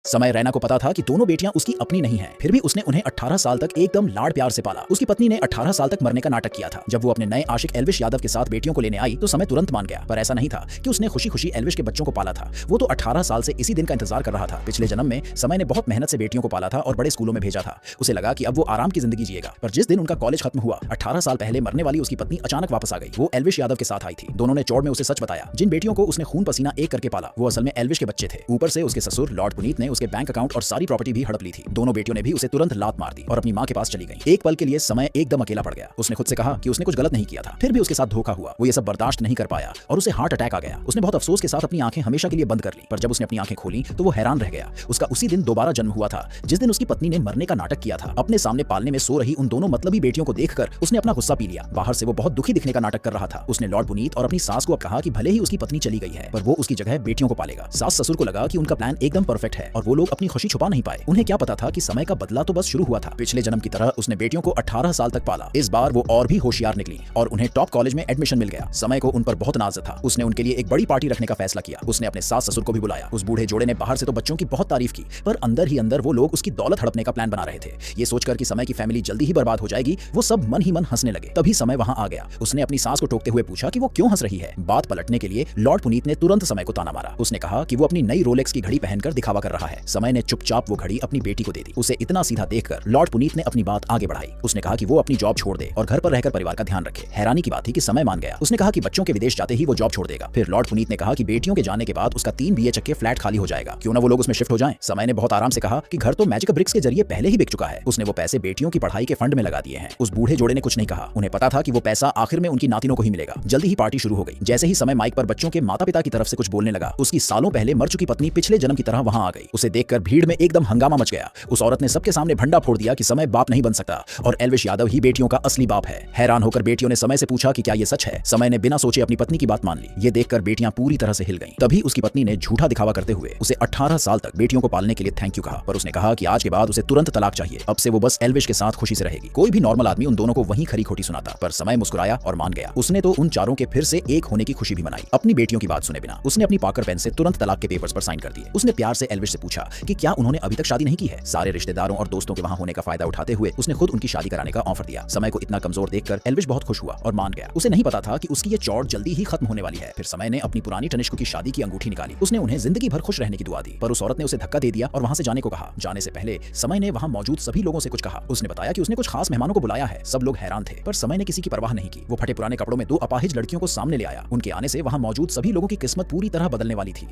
समय रैना को पता था कि दोनों बेटियां उसकी अपनी नहीं हैं, फिर भी उसने उन्हें 18 साल तक एकदम लाड़ प्यार से पाला। उसकी पत्नी ने 18 साल तक मरने का नाटक किया था। जब वो अपने नए आशिक एल्विश यादव के साथ बेटियों को लेने आई तो समय तुरंत मान गया, पर ऐसा नहीं था कि उसने खुशी खुशी एल्विश के बच्चों को पाला था। वो तो 18 साल से इसी दिन का इंतजार कर रहा था। पिछले जन्म में समय ने बहुत मेहनत से बेटियों को पाला था और बड़े स्कूलों में भेजा था। उसे लगा कि अब वो आराम की जिंदगी जिएगा, पर जिस दिन उनका कॉलेज खत्म हुआ, 18 साल पहले मरने वाली उसकी पत्नी अचानक वापस आ गई। वो एल्विश यादव के साथ आई थी। दोनों ने चौड़ में उसे सच बताया। जिन बेटियों को उसने खून पसीना एक करके पाला वो असल में एल्विश के बच्चे थे। ऊपर से उसके ससुर लॉर्ड पुनीत ने उसके बैंक अकाउंट और सारी प्रॉपर्टी भी हड़प ली थी। दोनों बेटियों ने भी उसे तुरंत लात मार दी और अपनी मां के पास चली गई। एक पल के लिए समय एकदम अकेला पड़ गया। उसने खुद से कहा कि उसने कुछ गलत नहीं किया था, फिर भी उसके साथ धोखा हुआ। वो ये सब बर्दाश्त नहीं कर पाया और उसे हार्ट अटैक आ गया। उसने बहुत अफसोस के साथ अपनी आंखें हमेशा के लिए बंद कर ली, पर जब उसने अपनी आंखें खोली तो वो हैरान रह गया। उसका उसी दिन दोबारा जन्म हुआ था जिस दिन उसकी पत्नी ने मरने का नाटक किया था। अपने सामने पालने में सो रही उन दोनों मतलबी बेटियों को देखकर उसने अपना गुस्सा पी लिया। बाहर से वो बहुत दुखी दिखने का नाटक कर रहा था। उसने लॉर्ड पुनीत और अपनी सास को अब कहा कि भले ही उसकी पत्नी चली गई है, पर वो उसकी जगह बेटियों को पालेगा। सास ससुर को लगा कि उनका प्लान एकदम परफेक्ट है और वो लोग अपनी खुशी छुपा नहीं पाए। उन्हें क्या पता था कि समय का बदला तो बस शुरू हुआ था। पिछले जन्म की तरह उसने बेटियों को 18 साल तक पाला। इस बार वो और भी होशियार निकली और उन्हें टॉप कॉलेज में एडमिशन मिल गया। समय को उन पर बहुत नाज था। उसने उनके लिए एक बड़ी पार्टी रखने का फैसला किया। उसने अपने सास ससुर को भी बुलाया। उस बूढ़े जोड़े ने बाहर से तो बच्चों की बहुत तारीफ की, पर अंदर ही अंदर वो लोग उसकी दौलत हड़पने का प्लान बना रहे थे। ये सोचकर कि समय की फैमिली जल्दी ही बर्बाद हो जाएगी, वो सब मन ही मन हंसने लगे। तभी समय वहां आ गया। उसने अपनी सास को टोकते हुए पूछा कि वो क्यों हंस रही है। बात पलटने के लिए लॉर्ड पुनीत ने तुरंत समय को ताना मारा। उसने कहा कि वो अपनी नई रोलेक्स की घड़ी पहनकर दिखावा कर रहा है। समय ने चुपचाप वो घड़ी अपनी बेटी को दे दी। उसे इतना सीधा देखकर लॉर्ड पुनीत ने अपनी बात आगे बढ़ाई। उसने कहा कि वो अपनी जॉब छोड़ दे और घर पर रहकर परिवार का ध्यान रखे। हैरानी की बात थी कि समय मान गया। उसने कहा कि बच्चों के विदेश जाते ही वो जॉब छोड़ देगा। फिर लॉर्ड पुनीत ने कहा कि बेटियों के जाने के बाद उसका 3 BHK के फ्लैट खाली हो जाएगा, क्यों ना वो लोग उसमें शिफ्ट हो जाएं। समय ने बहुत आराम से कहा कि घर तो मैजिक ब्रिक्स के जरिए पहले ही बिक चुका है। उसने वो पैसे बेटियों की पढ़ाई के फंड में लगा दिए हैं। उस बूढ़े जोड़े ने कुछ नहीं कहा। उन्हें पता था कि वो पैसा आखिर में उनकी नातिनों को ही मिलेगा। जल्दी ही पार्टी शुरू हो गई। जैसे ही समय माइक पर बच्चों के माता पिता की तरफ से कुछ बोलने लगा, उसकी सालों पहले मर चुकी पत्नी पिछले जन्म की तरह वहां आ गई। उसे देखकर भीड़ में एकदम हंगामा मच गया। उस औरत ने सबके सामने भंडा फोड़ दिया कि समय बाप नहीं बन सकता और एल्विश यादव ही बेटियों का असली बाप है। हैरान होकर बेटियों ने समय से पूछा कि क्या ये सच है। समय ने बिना सोचे अपनी पत्नी की बात मान ली। ये देखकर बेटियां पूरी तरह से हिल गईं। तभी उसकी पत्नी ने झूठा दिखावा करते हुए उसे 18 साल तक बेटियों को पालने के लिए थैंक यू कहा, पर उसने कहा कि आज के बाद उसे तुरंत तलाक चाहिए। अब से वो बस एल्विश के साथ खुशी से रहेगी। कोई भी नॉर्मल आदमी उन दोनों को वहीं खरी खोटी सुनाता, पर समय मुस्कुराया और मान गया। उसने तो उन चारों के फिर से एक होने की खुशी भी मनाई। अपनी बेटियों की बात सुने बिना उसने अपनी पाकर पेन से तुरंत तलाक के पेपर्स पर साइन कर दिए। उसने प्यार से एल्विश से पूछा कि क्या उन्होंने अभी तक शादी नहीं की है। सारे रिश्तेदारों और दोस्तों के वहां होने का फायदा उठाते हुए उसने खुद उनकी शादी कराने का ऑफर दिया। समय को इतना कमजोर देखकर एल्विश बहुत खुश हुआ और मान गया। उसे नहीं पता था कि उसकी ये चौड़ जल्दी ही खत्म होने वाली है। फिर समय ने अपनी पुरानी तनिष्क की शादी की अंगूठी निकाली। उसने उन्हें जिंदगी भर खुश रहने की दुआ दी, पर उस औरत ने उसे धक्का दे दिया और वहां से जाने को कहा। जाने से पहले समय ने वहां मौजूद सभी लोगों से कुछ कहा। उसने बताया कि उसने कुछ खास मेहमानों को बुलाया है। सब लोग हैरान थे, पर समय ने किसी की परवाह नहीं की। वो फटे पुराने कपड़ों में 2 अपाहिज लड़कियों को सामने ले आया। उनके आने से वहां मौजूद सभी लोगों की किस्मत पूरी तरह बदलने वाली थी।